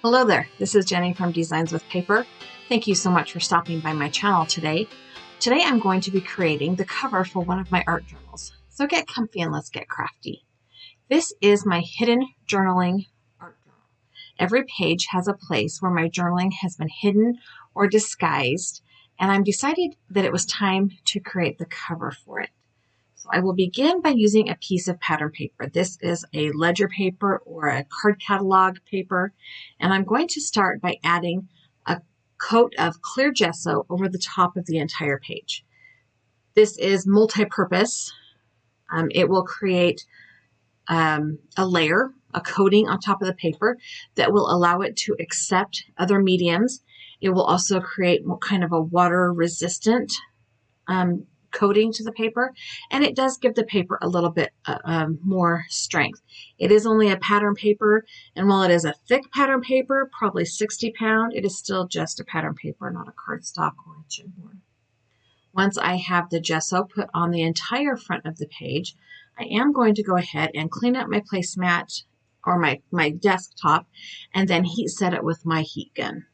Hello there, this is Jenny from Designs with Paper. Thank you so much for stopping by my channel today. Today I'm going to be creating the cover for one of my art journals. So get comfy and let's get crafty. This is my hidden journaling art journal. Every page has a place where my journaling has been hidden or disguised, and I've decided that it was time to create the cover for it. So I will begin by using a piece of pattern paper. This is a ledger paper or a card catalog paper, and I'm going to start by adding a coat of clear gesso over the top of the entire page. This is multi-purpose. It will create a layer, a coating on top of the paper that will allow it to accept other mediums. It will also create kind of a water-resistant coating to the paper, and it does give the paper a little bit more strength. It is only a pattern paper, and while it is a thick pattern paper, probably 60 pound, it is still just a pattern paper, not a cardstock or a chipboard. Once I have the gesso put on the entire front of the page, I am going to go ahead and clean up my placemat or my desktop and then heat set it with my heat gun.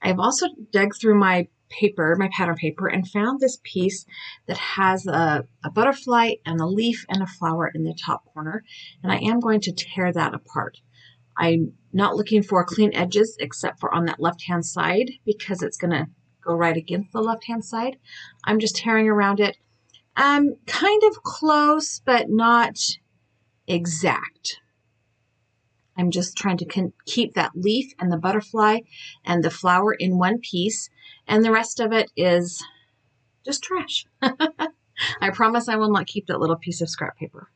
I've also dug through my paper, my pattern paper, and found this piece that has a butterfly and a leaf and a flower in the top corner, and I am going to tear that apart. I'm not looking for clean edges except for on that left-hand side because it's going to go right against the left-hand side. I'm just tearing around it. Kind of close, but not exact. I'm just trying to keep that leaf and the butterfly and the flower in one piece, and the rest of it is just trash. I promise I will not keep that little piece of scrap paper.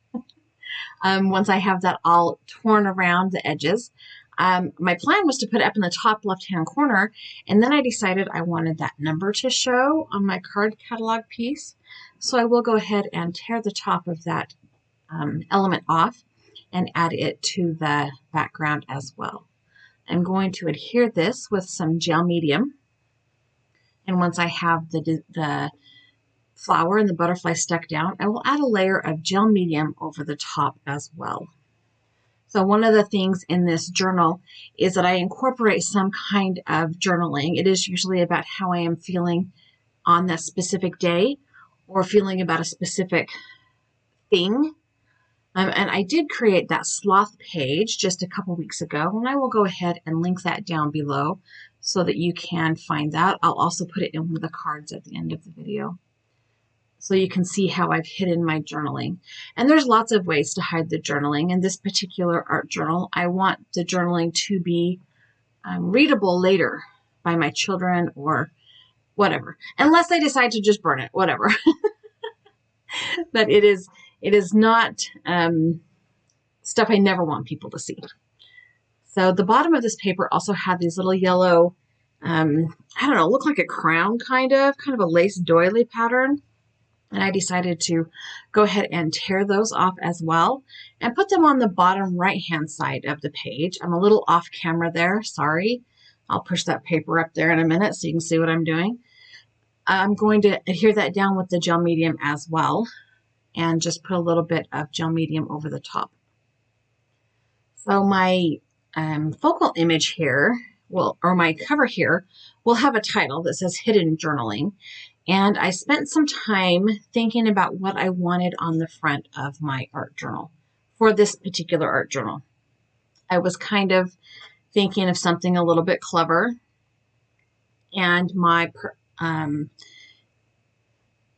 Once I have that all torn around the edges, my plan was to put it up in the top left-hand corner, and then I decided I wanted that number to show on my card catalog piece. So I will go ahead and tear the top of that element off and add it to the background as well. I'm going to adhere this with some gel medium. And once I have the flower and the butterfly stuck down, I will add a layer of gel medium over the top as well. So one of the things in this journal is that I incorporate some kind of journaling. It is usually about how I am feeling on that specific day or feeling about a specific thing. And I did create that sloth page just a couple weeks ago, and I will go ahead and link that down below so that you can find that. I'll also put it in one of the cards at the end of the video so you can see how I've hidden my journaling. And there's lots of ways to hide the journaling. In this particular art journal, I want the journaling to be readable later by my children or whatever, unless they decide to just burn it, whatever. But it is not stuff I never want people to see. So the bottom of this paper also had these little yellow, I don't know, look like a crown kind of a lace doily pattern. And I decided to go ahead and tear those off as well and put them on the bottom right-hand side of the page. I'm a little off camera there, sorry. I'll push that paper up there in a minute so you can see what I'm doing. I'm going to adhere that down with the gel medium as well and just put a little bit of gel medium over the top. So my focal image here, or my cover here, will have a title that says Hidden Journaling. And I spent some time thinking about what I wanted on the front of my art journal for this particular art journal. I was kind of thinking of something a little bit clever, and my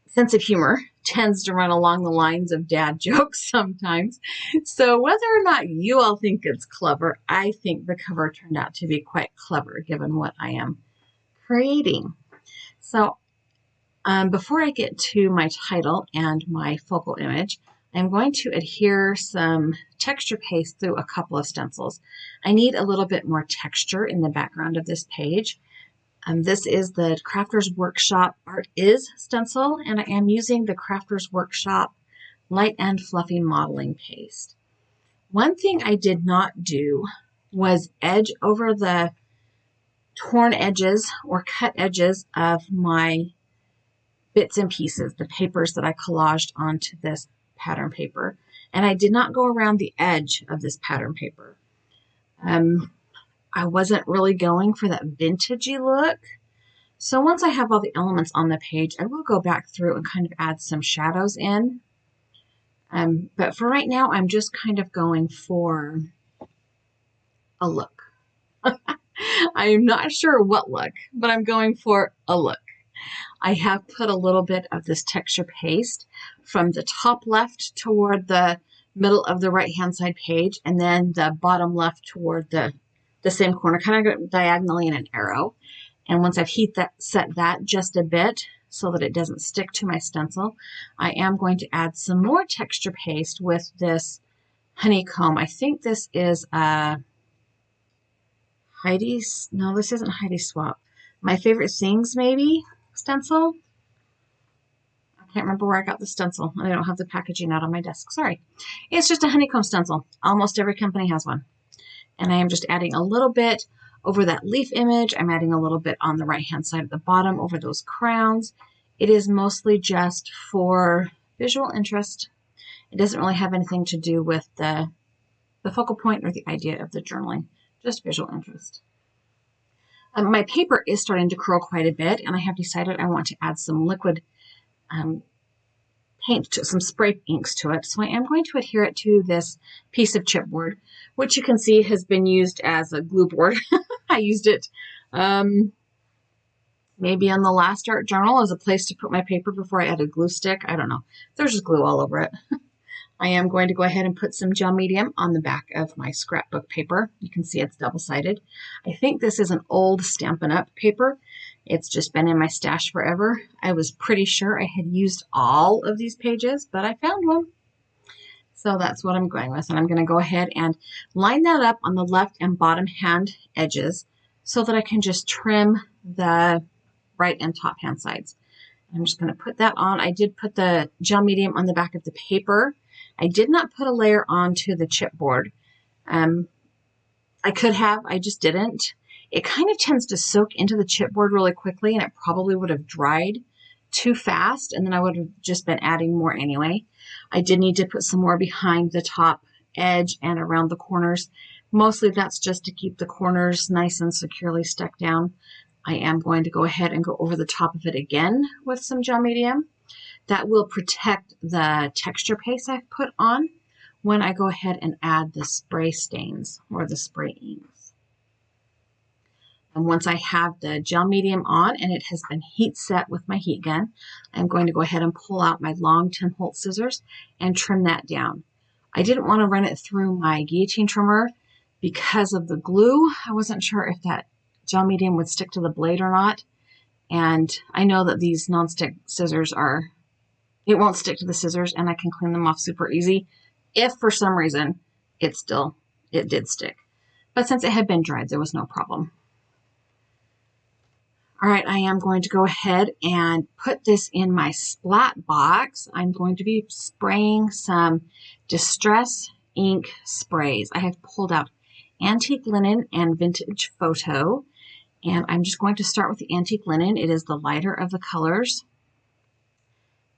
sense of humor tends to run along the lines of dad jokes sometimes. So whether or not you all think it's clever, I think the cover turned out to be quite clever given what I am creating. So before I get to my title and my focal image, I'm going to adhere some texture paste through a couple of stencils. I need a little bit more texture in the background of this page. This is the Crafters Workshop Art Is stencil, and I am using the Crafters Workshop Light and Fluffy Modeling Paste. One thing I did not do was edge over the torn edges or cut edges of my bits and pieces, the papers that I collaged onto this pattern paper, and I did not go around the edge of this pattern paper. I wasn't really going for that vintagey look. So once I have all the elements on the page, I will go back through and kind of add some shadows in. But for right now, I'm just kind of going for a look. I'm not sure what look, but I'm going for a look. I have put a little bit of this texture paste from the top left toward the middle of the right-hand side page, and then the bottom left toward the same corner, kind of diagonally in an arrow. And once I've set that just a bit so that it doesn't stick to my stencil, I am going to add some more texture paste with this honeycomb. I think this is a no, this isn't Heidi Swap. My Favorite Things, maybe, stencil. I can't remember where I got the stencil. I don't have the packaging out on my desk. Sorry. It's just a honeycomb stencil. Almost every company has one. And I am just adding a little bit over that leaf image. I'm adding a little bit on the right-hand side at the bottom over those crowns. It is mostly just for visual interest. It doesn't really have anything to do with the focal point or the idea of the journaling, just visual interest. My paper is starting to curl quite a bit, and I have decided I want to add some liquid paint, some spray inks to it. So I am going to adhere it to this piece of chipboard, which you can see has been used as a glue board. I used it maybe on the last art journal as a place to put my paper before I added glue stick. I don't know. There's just glue all over it. I am going to go ahead and put some gel medium on the back of my scrapbook paper. You can see it's double-sided. I think this is an old Stampin' Up! Paper. It's just been in my stash forever. I was pretty sure I had used all of these pages, but I found one. So that's what I'm going with. And I'm going to go ahead and line that up on the left and bottom hand edges so that I can just trim the right and top hand sides. I'm just going to put that on. I did put the gel medium on the back of the paper. I did not put a layer onto the chipboard. I could have, I just didn't. It kind of tends to soak into the chipboard really quickly, and it probably would have dried too fast, and then I would have just been adding more anyway. I did need to put some more behind the top edge and around the corners. Mostly that's just to keep the corners nice and securely stuck down. I am going to go ahead and go over the top of it again with some gel medium. That will protect the texture paste I've put on when I go ahead and add the spray stains or the spray inks. And once I have the gel medium on and it has been heat set with my heat gun, I'm going to go ahead and pull out my long 10-holt scissors and trim that down. I didn't want to run it through my guillotine trimmer because of the glue. I wasn't sure if that gel medium would stick to the blade or not. And I know that these nonstick scissors it won't stick to the scissors, and I can clean them off super easy. If for some reason it did stick. But since it had been dried, there was no problem. All right, I am going to go ahead and put this in my splat box. I'm going to be spraying some Distress ink sprays. I have pulled out Antique Linen and Vintage Photo, and I'm just going to start with the Antique Linen. It is the lighter of the colors.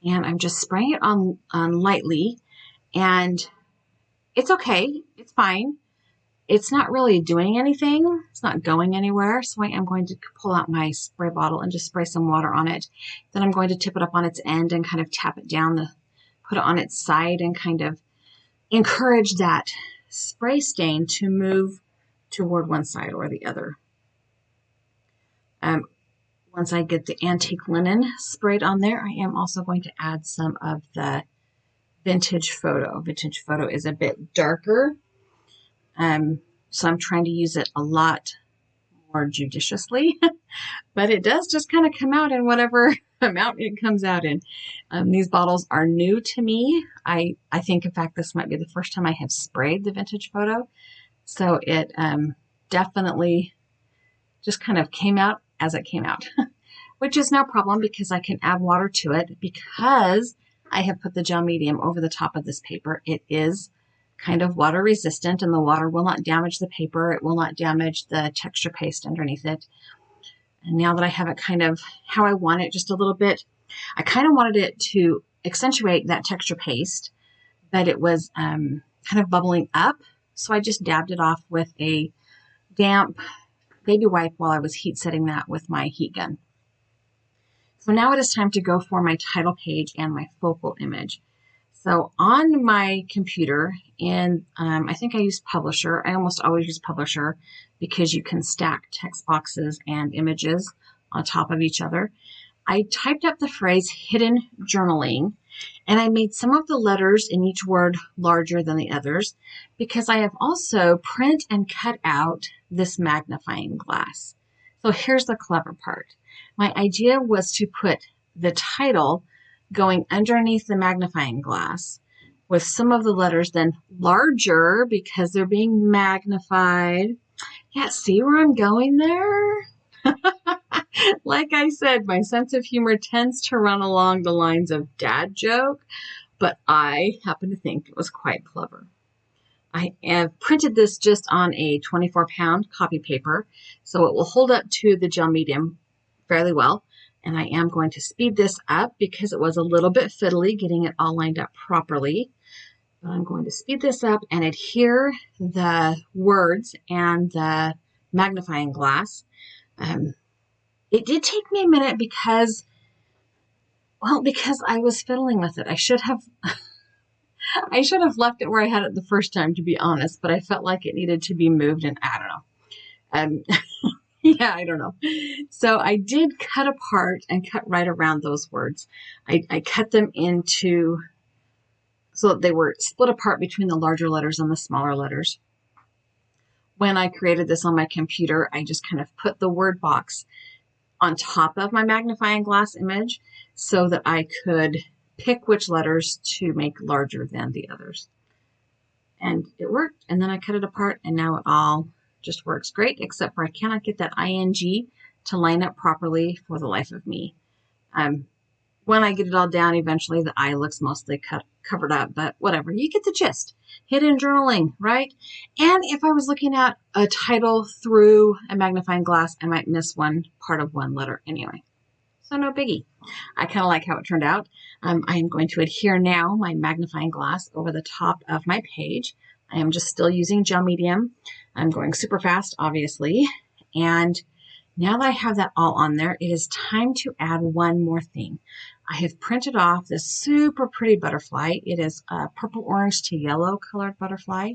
And I'm just spraying it on lightly, and it's okay. It's fine. It's not really doing anything. It's not going anywhere. So I am going to pull out my spray bottle and just spray some water on it. Then I'm going to tip it up on its end and kind of tap it down, put it on its side and kind of encourage that spray stain to move toward one side or the other. Once I get the Antique Linen sprayed on there, I am also going to add some of the Vintage Photo. Vintage Photo is a bit darker, so I'm trying to use it a lot more judiciously, but it does just kind of come out in whatever amount it comes out in. These bottles are new to me. I think, in fact, this might be the first time I have sprayed the Vintage Photo, so it definitely just kind of came out as it came out, which is no problem because I can add water to it because I have put the gel medium over the top of this paper. It is kind of water resistant, and the water will not damage the paper. It will not damage the texture paste underneath it. And now that I have it kind of how I want it, just a little bit, I kind of wanted it to accentuate that texture paste, but it was kind of bubbling up. So I just dabbed it off with a damp baby wipe while I was heat setting that with my heat gun. So now it is time to go for my title page and my focal image. So on my computer, and I think I use Publisher. I almost always use Publisher because you can stack text boxes and images on top of each other. I typed up the phrase hidden journaling, and I made some of the letters in each word larger than the others because I have also print and cut out this magnifying glass. So here's the clever part. My idea was to put the title going underneath the magnifying glass with some of the letters then larger because they're being magnified. Yeah, see where I'm going there? Like I said, my sense of humor tends to run along the lines of dad joke, but I happen to think it was quite clever. I have printed this just on a 24-pound copy paper, so it will hold up to the gel medium fairly well. And I am going to speed this up because it was a little bit fiddly getting it all lined up properly. But I'm going to speed this up and adhere the words and the magnifying glass. It did take me a minute because I was fiddling with it. I should have left it where I had it the first time, to be honest, but I felt like it needed to be moved, and I don't know. Yeah, I don't know. So I did cut apart and cut right around those words. I cut them into so that they were split apart between the larger letters and the smaller letters. When I created this on my computer, I just kind of put the word box on top of my magnifying glass image so that I could pick which letters to make larger than the others. And it worked. And then I cut it apart, and now it all just works great, except for I cannot get that ing to line up properly for the life of me. When I get it all down, eventually the I looks mostly covered up, but whatever, you get the gist. Hidden journaling, right? And if I was looking at a title through a magnifying glass, I might miss one part of one letter anyway. So no biggie. I kind of like how it turned out. I am going to adhere now my magnifying glass over the top of my page. I am just still using gel medium. I'm going super fast, obviously. And now that I have that all on there, it is time to add one more thing. I have printed off this super pretty butterfly. It is a purple, orange to yellow colored butterfly.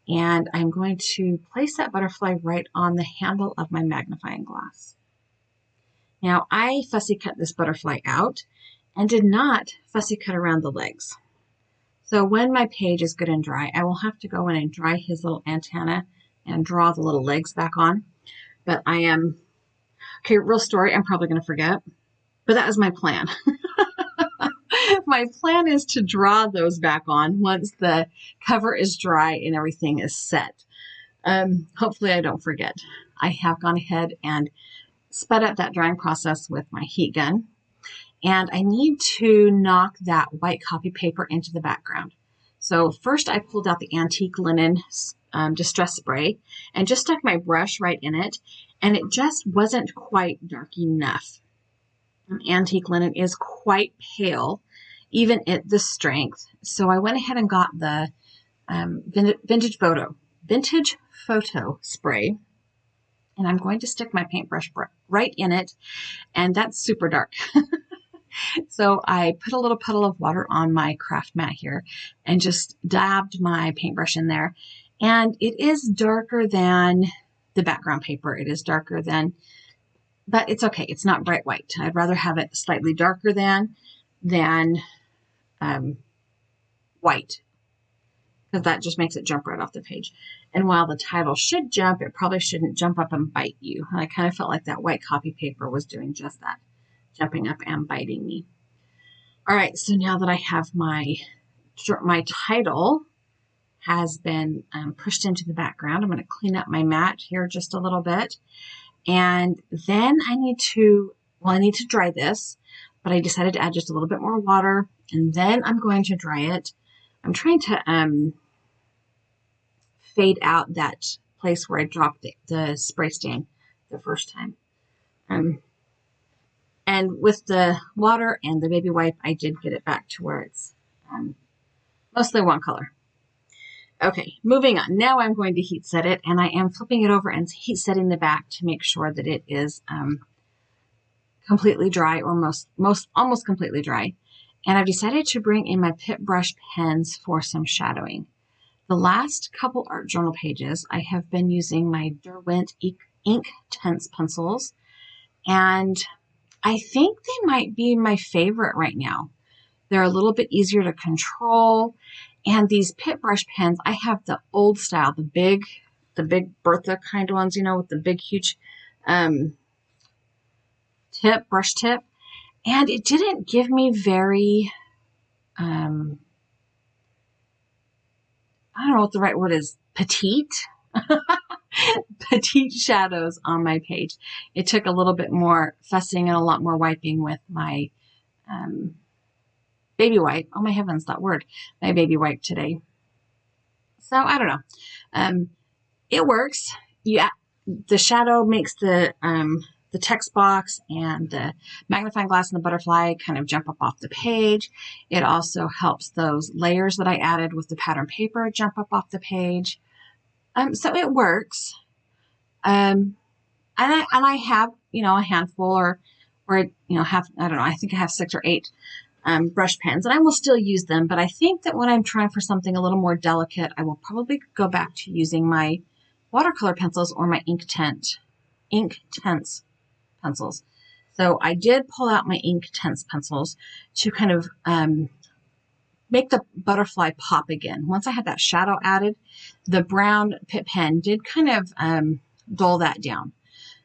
And I'm going to place that butterfly right on the handle of my magnifying glass. Now, I fussy cut this butterfly out and did not fussy cut around the legs. So when my page is good and dry, I will have to go in and dry his little antenna and draw the little legs back on. But okay, real story, I'm probably going to forget, but that was my plan. My plan is to draw those back on once the cover is dry and everything is set. Hopefully I don't forget. I have gone ahead and sped up that drying process with my heat gun. And I need to knock that white copy paper into the background. So first I pulled out the antique linen distress spray and just stuck my brush right in it. And it just wasn't quite dark enough. Antique linen is quite pale, even at this strength. So I went ahead and got the vintage photo spray. And I'm going to stick my paintbrush right in it. And that's super dark. So I put a little puddle of water on my craft mat here and just dabbed my paintbrush in there. And it is darker than the background paper. It is darker than, but it's okay. It's not bright white. I'd rather have it slightly darker than white, because that just makes it jump right off the page. And while the title should jump, it probably shouldn't jump up and bite you. And I kind of felt like that white copy paper was doing just that, jumping up and biting me. All right, so now that I have my title has been pushed into the background, I'm going to clean up my mat here just a little bit. And then I need to dry this, but I decided to add just a little bit more water, and then I'm going to dry it. I'm trying to fade out that place where I dropped the spray stain the first time. And with the water and the baby wipe, I did get it back to where it's mostly one color. Okay, moving on. Now I'm going to heat set it, and I am flipping it over and heat setting the back to make sure that it is completely dry, or almost completely dry. And I've decided to bring in my Pip brush pens for some shadowing. The last couple art journal pages, I have been using my Derwent Inktense pencils, and I think they might be my favorite right now. They're a little bit easier to control. And these Pip brush pens, I have the old style, the big Bertha kind of ones, you know, with the big, huge brush tip. And it didn't give me very, I don't know what the right word is, petite shadows on my page. It took a little bit more fussing and a lot more wiping with my baby wipe. Oh my heavens, that word. My baby wipe today. So I don't know. It works. Yeah, the shadow makes the text box and the magnifying glass and the butterfly kind of jump up off the page. It also helps those layers that I added with the pattern paper jump up off the page. So it works. And I have, you know, a handful or you know, I don't know, I think I have 6 or 8 brush pens, and I will still use them, but I think that when I'm trying for something a little more delicate, I will probably go back to using my watercolor pencils or my Inktense pencils. So I did pull out my Inktense pencils to kind of make the butterfly pop again. Once I had that shadow added, the brown Pip pen did kind of dull that down.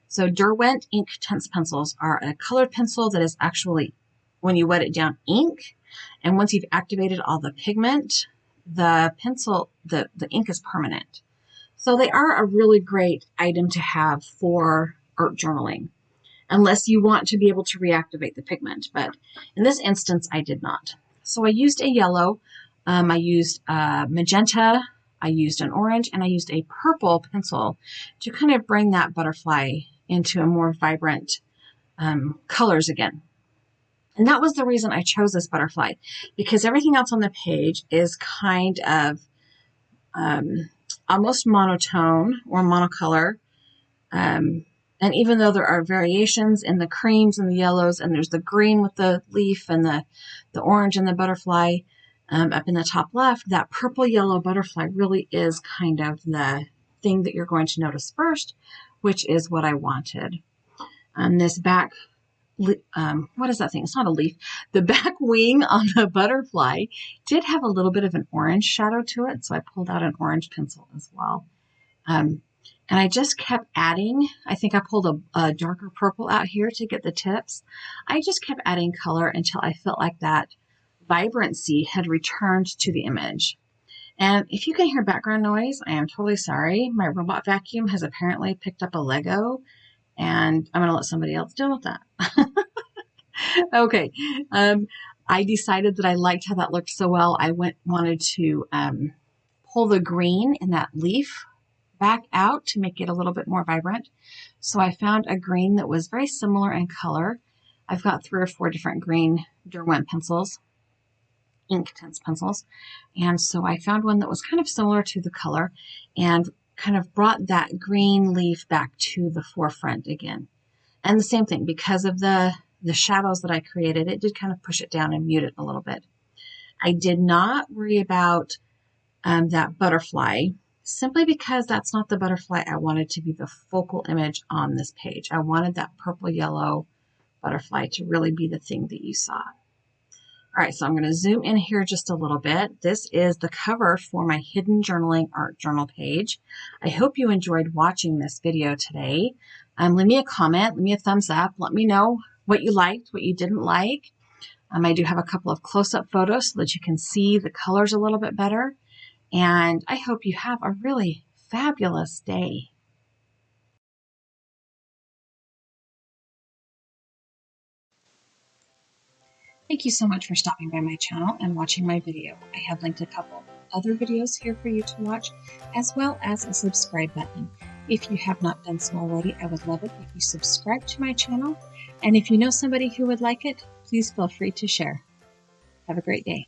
So Derwent Inktense pencils are a colored pencil that is actually, when you wet it down, ink. And once you've activated all the pigment, the pencil, the ink is permanent. So they are a really great item to have for art journaling, unless you want to be able to reactivate the pigment. But in this instance, I did not. So I used a yellow, I used a magenta, I used an orange, and I used a purple pencil to kind of bring that butterfly into a more vibrant colors again. And that was the reason I chose this butterfly, because everything else on the page is kind of almost monotone or monocolor. And even though there are variations in the creams and the yellows, and there's the green with the leaf and the orange and the butterfly up in the top left, that purple yellow butterfly really is kind of the thing that you're going to notice first, which is what I wanted. This back, what is that thing? It's not a leaf. The back wing on the butterfly did have a little bit of an orange shadow to it, so I pulled out an orange pencil as well. And I just kept adding. I think I pulled a darker purple out here to get the tips. I just kept adding color until I felt like that vibrancy had returned to the image. And if you can hear background noise, I am totally sorry. My robot vacuum has apparently picked up a Lego, and I'm going to let somebody else deal with that. Okay. I decided that I liked how that looked so well. I wanted to pull the green in that leaf back out to make it a little bit more vibrant. So I found a green that was very similar in color. I've got 3 or 4 different green Derwent pencils, Inktense pencils. And so I found one that was kind of similar to the color and kind of brought that green leaf back to the forefront again. And the same thing, because of the shadows that I created, it did kind of push it down and mute it a little bit. I did not worry about that butterfly, simply because that's not the butterfly I wanted to be the focal image on this page. I wanted that purple yellow butterfly to really be the thing that you saw. All right, so I'm going to zoom in here just a little bit. This is the cover for my Hidden Journaling art journal page. I hope you enjoyed watching this video today. Leave me a comment, leave me a thumbs up, let me know what you liked, what you didn't like. I do have a couple of close-up photos so that you can see the colors a little bit better. And I hope you have a really fabulous day. Thank you so much for stopping by my channel and watching my video. I have linked a couple other videos here for you to watch, as well as a subscribe button. If you have not done so already, I would love it if you subscribe to my channel. And if you know somebody who would like it, please feel free to share. Have a great day.